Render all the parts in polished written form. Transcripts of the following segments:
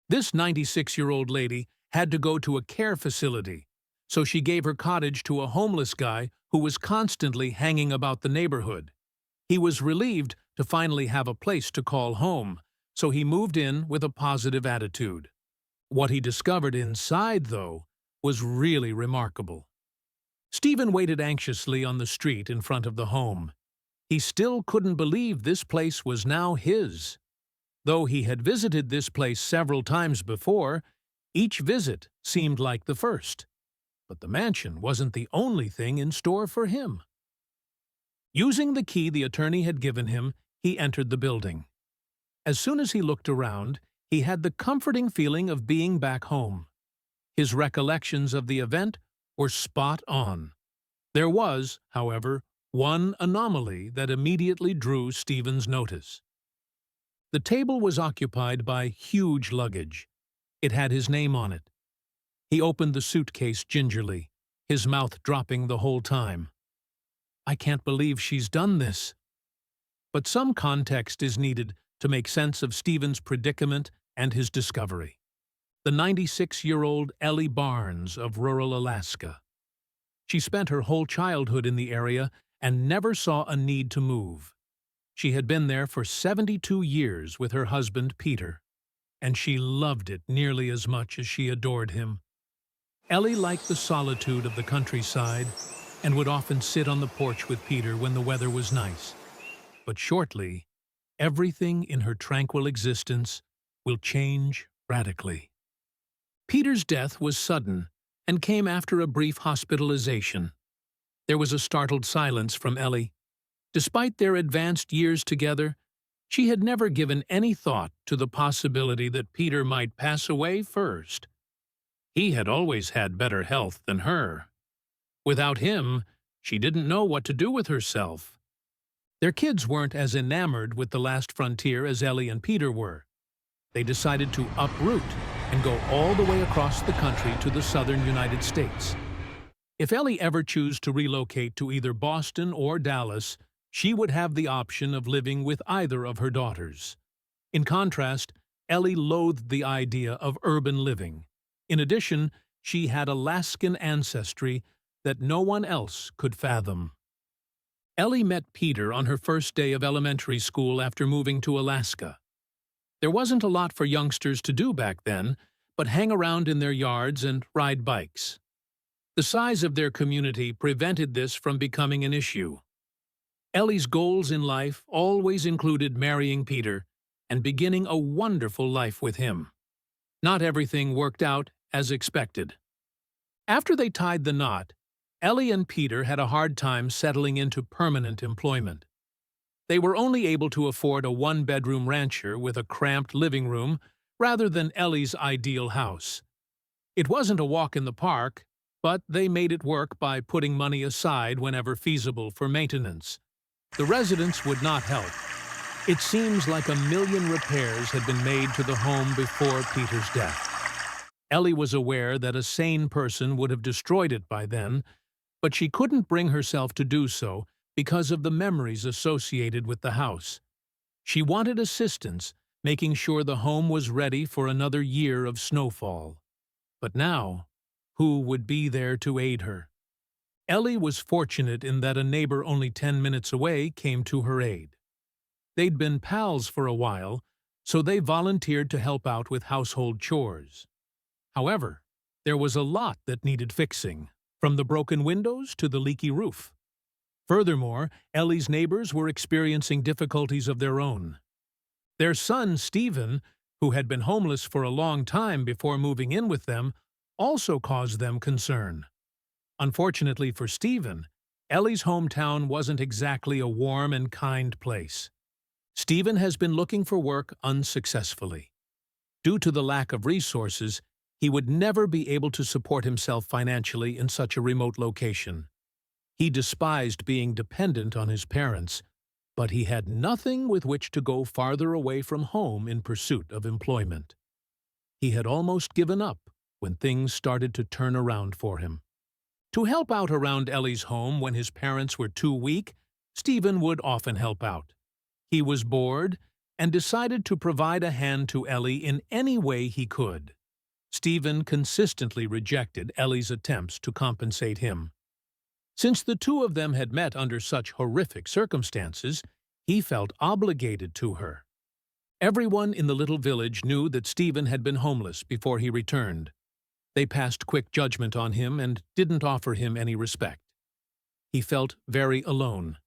This 96-year-old lady had to go to a care facility, so she gave her cottage to a homeless guy who was constantly hanging about the neighborhood. He was relieved to finally have a place to call home, so he moved in with a positive attitude. What he discovered inside, though, was really remarkable. Stephen waited anxiously on the street in front of the home. He still couldn't believe this place was now his. Though he had visited this place several times before, each visit seemed like the first. But the mansion wasn't the only thing in store for him. Using the key the attorney had given him, he entered the building. As soon as he looked around, he had the comforting feeling of being back home. His recollections of the event were spot on. There was, however, one anomaly that immediately drew Stephen's notice. The table was occupied by huge luggage. It had his name on it. He opened the suitcase gingerly, his mouth dropping the whole time. "I can't believe she's done this." But some context is needed to make sense of Stephen's predicament and his discovery. The 96-year-old Ellie Barnes of rural Alaska. She spent her whole childhood in the area and never saw a need to move. She had been there for 72 years with her husband, Peter, and she loved it nearly as much as she adored him. Ellie liked the solitude of the countryside and would often sit on the porch with Peter when the weather was nice. But shortly, everything in her tranquil existence will change radically. Peter's death was sudden and came after a brief hospitalization. There was a startled silence from Ellie. Despite their advanced years together, she had never given any thought to the possibility that Peter might pass away first. He had always had better health than her. Without him, she didn't know what to do with herself. Their kids weren't as enamored with the last frontier as Ellie and Peter were. They decided to uproot and go all the way across the country to the southern United States. If Ellie ever chose to relocate to either Boston or Dallas, she would have the option of living with either of her daughters. In contrast, Ellie loathed the idea of urban living. In addition, she had Alaskan ancestry that no one else could fathom. Ellie met Peter on her first day of elementary school after moving to Alaska. There wasn't a lot for youngsters to do back then, but hang around in their yards and ride bikes. The size of their community prevented this from becoming an issue. Ellie's goals in life always included marrying Peter and beginning a wonderful life with him. Not everything worked out as expected. After they tied the knot, Ellie and Peter had a hard time settling into permanent employment. They were only able to afford a one-bedroom rancher with a cramped living room rather than Ellie's ideal house. It wasn't a walk in the park, but they made it work by putting money aside whenever feasible for maintenance. The residents would not help. It seems like 1,000,000 repairs had been made to the home before Peter's death. Ellie was aware that a sane person would have destroyed it by then, but she couldn't bring herself to do so because of the memories associated with the house. She wanted assistance, making sure the home was ready for another year of snowfall. But now, who would be there to aid her? Ellie was fortunate in that a neighbor only 10 minutes away came to her aid. They'd been pals for a while, so they volunteered to help out with household chores. However, there was a lot that needed fixing, from the broken windows to the leaky roof. Furthermore, Ellie's neighbors were experiencing difficulties of their own. Their son, Stephen, who had been homeless for a long time before moving in with them, also caused them concern. Unfortunately for Stephen, Ellie's hometown wasn't exactly a warm and kind place. Stephen has been looking for work unsuccessfully. Due to the lack of resources, he would never be able to support himself financially in such a remote location. He despised being dependent on his parents, but he had nothing with which to go farther away from home in pursuit of employment. He had almost given up when things started to turn around for him. To help out around Ellie's home when his parents were too weak, Stephen would often help out. He was bored, and decided to provide a hand to Ellie in any way he could. Stephen consistently rejected Ellie's attempts to compensate him. Since the two of them had met under such horrific circumstances, he felt obligated to her. Everyone in the little village knew that Stephen had been homeless before he returned. They passed quick judgment on him and didn't offer him any respect. He felt very alone.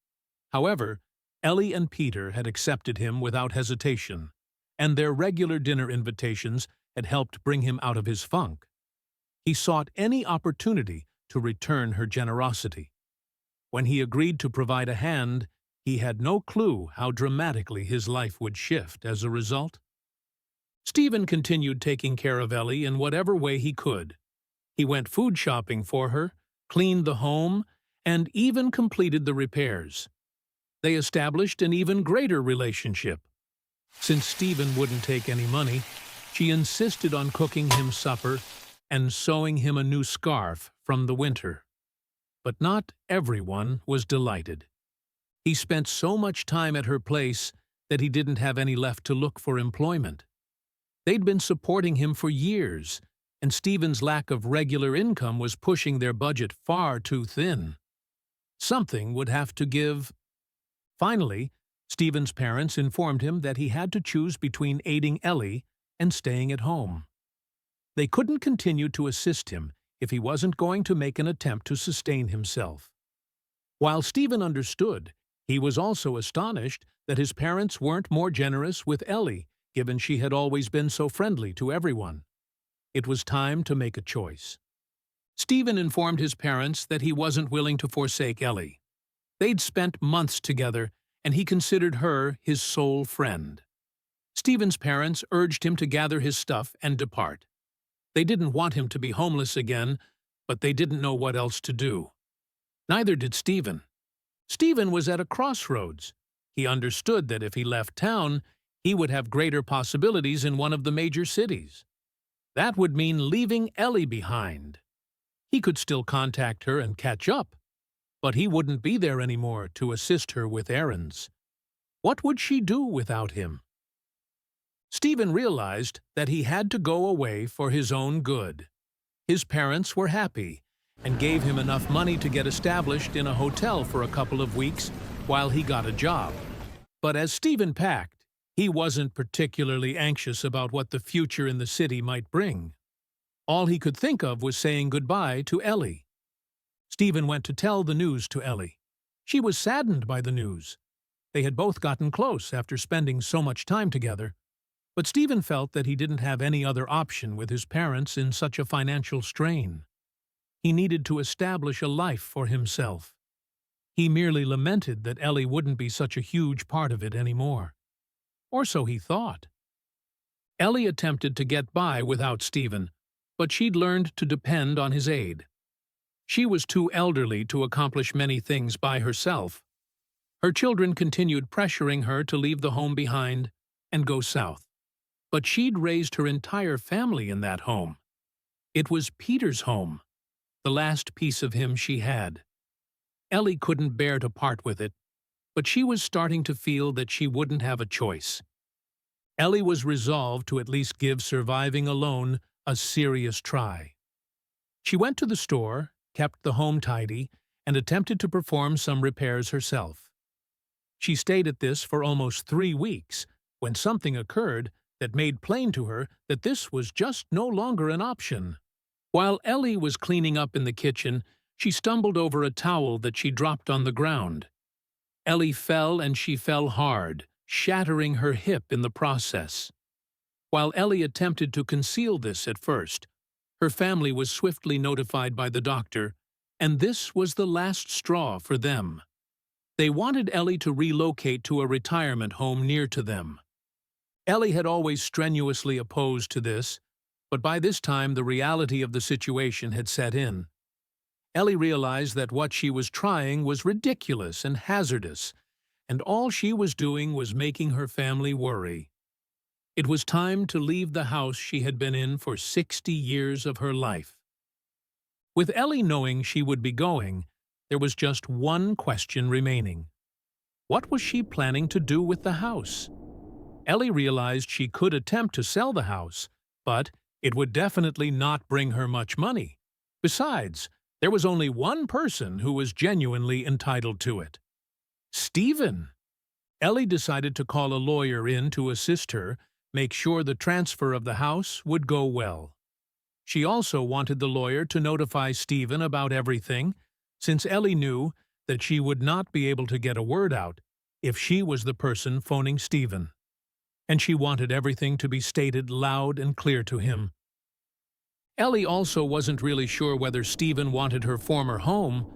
However, Ellie and Peter had accepted him without hesitation, and their regular dinner invitations had helped bring him out of his funk. He sought any opportunity to return her generosity. When he agreed to provide a hand, he had no clue how dramatically his life would shift as a result. Stephen continued taking care of Ellie in whatever way he could. He went food shopping for her, cleaned the home, and even completed the repairs. They established an even greater relationship. Since Stephen wouldn't take any money, she insisted on cooking him supper and sewing him a new scarf from the winter. But not everyone was delighted. He spent so much time at her place that he didn't have any left to look for employment. They'd been supporting him for years, and Stephen's lack of regular income was pushing their budget far too thin. Something would have to give. Finally, Stephen's parents informed him that he had to choose between aiding Ellie and staying at home. They couldn't continue to assist him if he wasn't going to make an attempt to sustain himself. While Stephen understood, he was also astonished that his parents weren't more generous with Ellie, given she had always been so friendly to everyone. It was time to make a choice. Stephen informed his parents that he wasn't willing to forsake Ellie. They'd spent months together, and he considered her his sole friend. Stephen's parents urged him to gather his stuff and depart. They didn't want him to be homeless again, but they didn't know what else to do. Neither did Stephen. Stephen was at a crossroads. He understood that if he left town, he would have greater possibilities in one of the major cities. That would mean leaving Ellie behind. He could still contact her and catch up, but he wouldn't be there anymore to assist her with errands. What would she do without him? Stephen realized that he had to go away for his own good. His parents were happy and gave him enough money to get established in a hotel for a couple of weeks while he got a job. But as Stephen packed, he wasn't particularly anxious about what the future in the city might bring. All he could think of was saying goodbye to Ellie. Stephen went to tell the news to Ellie. She was saddened by the news. They had both gotten close after spending so much time together. But Stephen felt that he didn't have any other option with his parents in such a financial strain. He needed to establish a life for himself. He merely lamented that Ellie wouldn't be such a huge part of it anymore. Or so he thought. Ellie attempted to get by without Stephen, but she'd learned to depend on his aid. She was too elderly to accomplish many things by herself. Her children continued pressuring her to leave the home behind and go south. But she'd raised her entire family in that home. It was Peter's home, the last piece of him she had. Ellie couldn't bear to part with it, but she was starting to feel that she wouldn't have a choice. Ellie was resolved to at least give surviving alone a serious try. She went to the store, kept the home tidy, and attempted to perform some repairs herself. She stayed at this for almost 3 weeks when something occurred that made plain to her that this was just no longer an option. While Ellie was cleaning up in the kitchen, she stumbled over a towel that she dropped on the ground. Ellie fell, and she fell hard, shattering her hip in the process. While Ellie attempted to conceal this at first, her family was swiftly notified by the doctor, and this was the last straw for them. They wanted Ellie to relocate to a retirement home near to them. Ellie had always strenuously opposed to this, but by this time the reality of the situation had set in. Ellie realized that what she was trying was ridiculous and hazardous, and all she was doing was making her family worry. It was time to leave the house she had been in for 60 years of her life. With Ellie knowing she would be going, there was just one question remaining. What was she planning to do with the house? Ellie realized she could attempt to sell the house, but it would definitely not bring her much money. Besides, there was only one person who was genuinely entitled to it: Stephen. Ellie decided to call a lawyer in to assist her, make sure the transfer of the house would go well. She also wanted the lawyer to notify Stephen about everything, since Ellie knew that she would not be able to get a word out if she was the person phoning Stephen, and she wanted everything to be stated loud and clear to him. Ellie also wasn't really sure whether Stephen wanted her former home,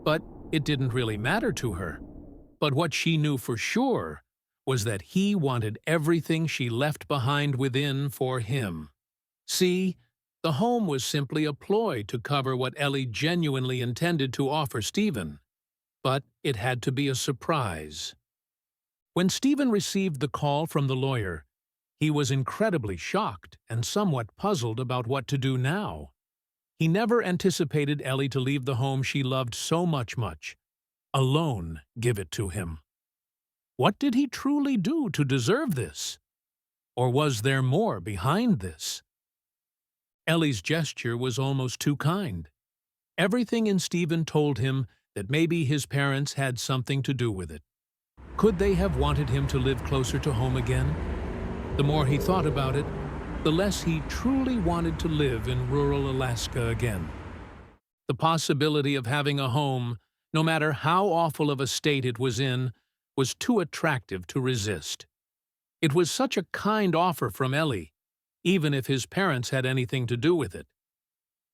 but it didn't really matter to her. But what she knew for sure was that he wanted everything she left behind within for him. See, the home was simply a ploy to cover what Ellie genuinely intended to offer Stephen. But it had to be a surprise. When Stephen received the call from the lawyer, he was incredibly shocked and somewhat puzzled about what to do now. He never anticipated Ellie to leave the home she loved so much, alone give it to him. What did he truly do to deserve this? Or was there more behind this? Ellie's gesture was almost too kind. Everything in Stephen told him that maybe his parents had something to do with it. Could they have wanted him to live closer to home again? The more he thought about it, the less he truly wanted to live in rural Alaska again. The possibility of having a home, no matter how awful of a state it was in, was too attractive to resist. It was such a kind offer from Ellie, even if his parents had anything to do with it.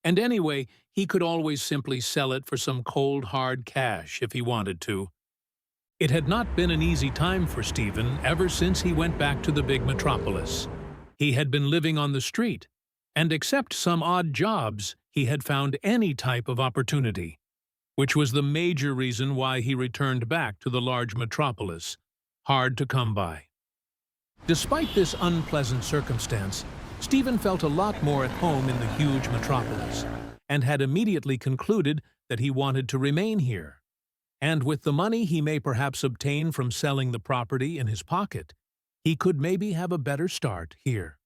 And anyway, he could always simply sell it for some cold, hard cash if he wanted to. It had not been an easy time for Stephen ever since he went back to the big metropolis. He had been living on the street, and except some odd jobs, he had found any type of opportunity, which was the major reason why he returned back to the large metropolis, hard to come by. Despite this unpleasant circumstance, Stephen felt a lot more at home in the huge metropolis, and had immediately concluded that he wanted to remain here. And with the money he may perhaps obtain from selling the property in his pocket, he could maybe have a better start here.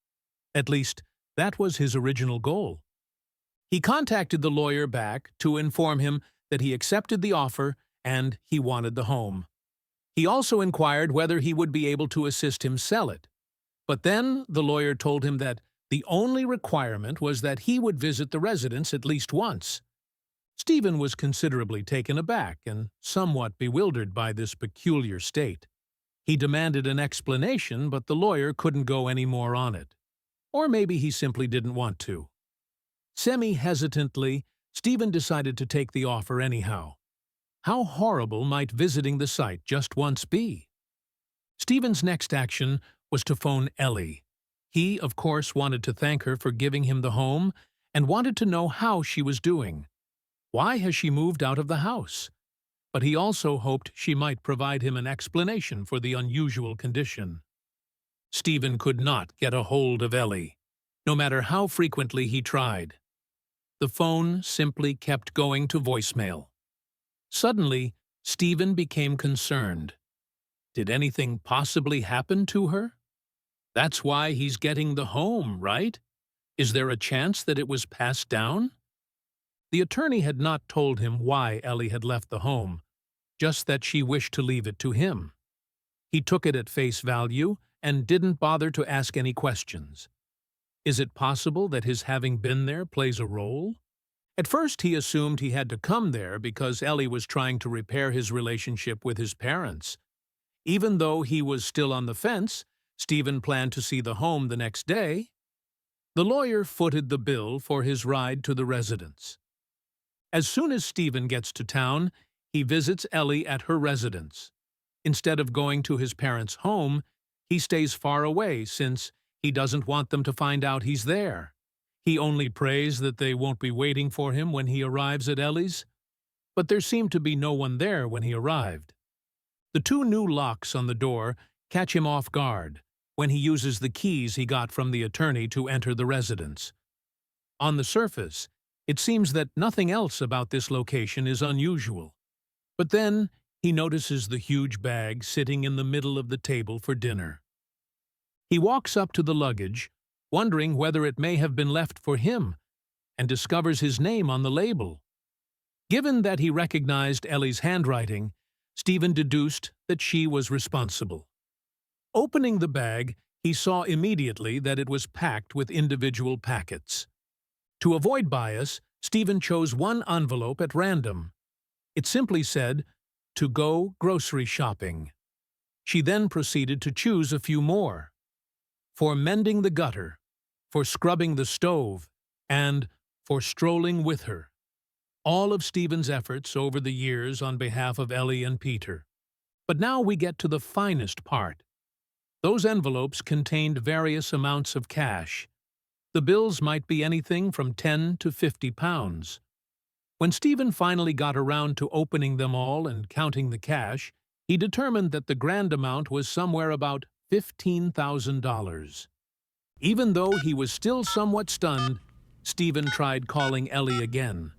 At least, that was his original goal. He contacted the lawyer back to inform him that he accepted the offer and he wanted the home. He also inquired whether he would be able to assist him sell it. But then the lawyer told him that the only requirement was that he would visit the residence at least once. Stephen was considerably taken aback and somewhat bewildered by this peculiar state. He demanded an explanation, but the lawyer couldn't go any more on it. Or maybe he simply didn't want to. Semi-hesitantly, Stephen decided to take the offer anyhow. How horrible might visiting the site just once be? Stephen's next action was to phone Ellie. He, of course, wanted to thank her for giving him the home and wanted to know how she was doing. Why has she moved out of the house? But he also hoped she might provide him an explanation for the unusual condition. Stephen could not get a hold of Ellie, no matter how frequently he tried. The phone simply kept going to voicemail. Suddenly, Stephen became concerned. Did anything possibly happen to her? That's why he's getting the home, right? Is there a chance that it was passed down? The attorney had not told him why Ellie had left the home, just that she wished to leave it to him. He took it at face value and didn't bother to ask any questions. Is it possible that his having been there plays a role? At first he assumed he had to come there because Ellie was trying to repair his relationship with his parents. Even though he was still on the fence, Stephen planned to see the home the next day. The lawyer footed the bill for his ride to the residence. As soon as Stephen gets to town, he visits Ellie at her residence. Instead of going to his parents' home, he stays far away since he doesn't want them to find out he's there. He only prays that they won't be waiting for him when he arrives at Ellie's. But there seemed to be no one there when he arrived. The two new locks on the door catch him off guard when he uses the keys he got from the attorney to enter the residence. On the surface, it seems that nothing else about this location is unusual. But then he notices the huge bag sitting in the middle of the table for dinner. He walks up to the luggage, wondering whether it may have been left for him, and discovers his name on the label. Given that he recognized Ellie's handwriting, Stephen deduced that she was responsible. Opening the bag, he saw immediately that it was packed with individual packets. To avoid bias, Stephen chose one envelope at random. It simply said, "To go grocery shopping." She then proceeded to choose a few more. For mending the gutter, for scrubbing the stove, and for strolling with her. All of Stephen's efforts over the years on behalf of Ellie and Peter. But now we get to the finest part. Those envelopes contained various amounts of cash. The bills might be anything from 10 to 50 pounds. When Stephen finally got around to opening them all and counting the cash, he determined that the grand amount was somewhere about $15,000. Even though he was still somewhat stunned, Stephen tried calling Ellie again.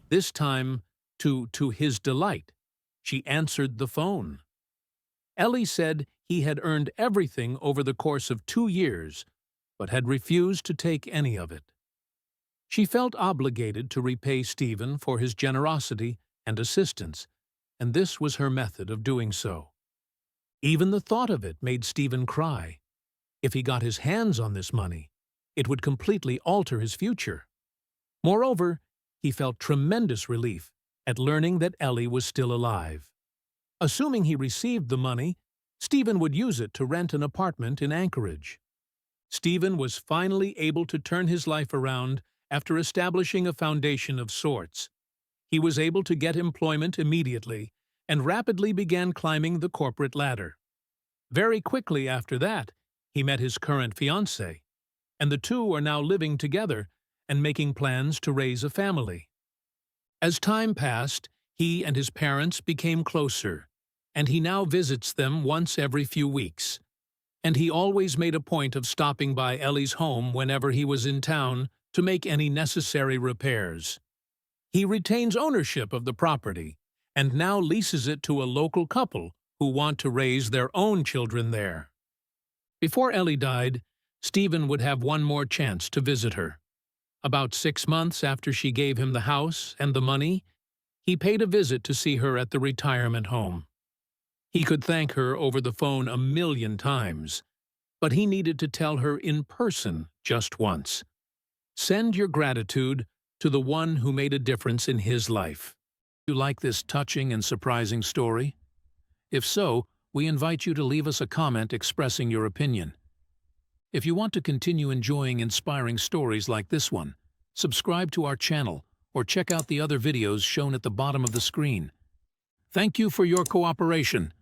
This time, to his delight, she answered the phone. Ellie said he had earned everything over the course of 2 years, but had refused to take any of it. She felt obligated to repay Stephen for his generosity and assistance, and this was her method of doing so. Even the thought of it made Stephen cry. If he got his hands on this money, it would completely alter his future. Moreover, he felt tremendous relief at learning that Ellie was still alive. Assuming he received the money, Stephen would use it to rent an apartment in Anchorage. Stephen was finally able to turn his life around after establishing a foundation of sorts. He was able to get employment immediately and rapidly began climbing the corporate ladder. Very quickly after that, he met his current fiancée, and the two are now living together and making plans to raise a family. As time passed, he and his parents became closer, and he now visits them once every few weeks. And he always made a point of stopping by Ellie's home whenever he was in town to make any necessary repairs. He retains ownership of the property and now leases it to a local couple who want to raise their own children there. Before Ellie died, Stephen would have one more chance to visit her. About 6 months after she gave him the house and the money, he paid a visit to see her at the retirement home. He could thank her over the phone 1,000,000 times, but he needed to tell her in person just once. Send your gratitude to the one who made a difference in his life. Do you like this touching and surprising story? If so, we invite you to leave us a comment expressing your opinion. If you want to continue enjoying inspiring stories like this one, subscribe to our channel or check out the other videos shown at the bottom of the screen. Thank you for your cooperation.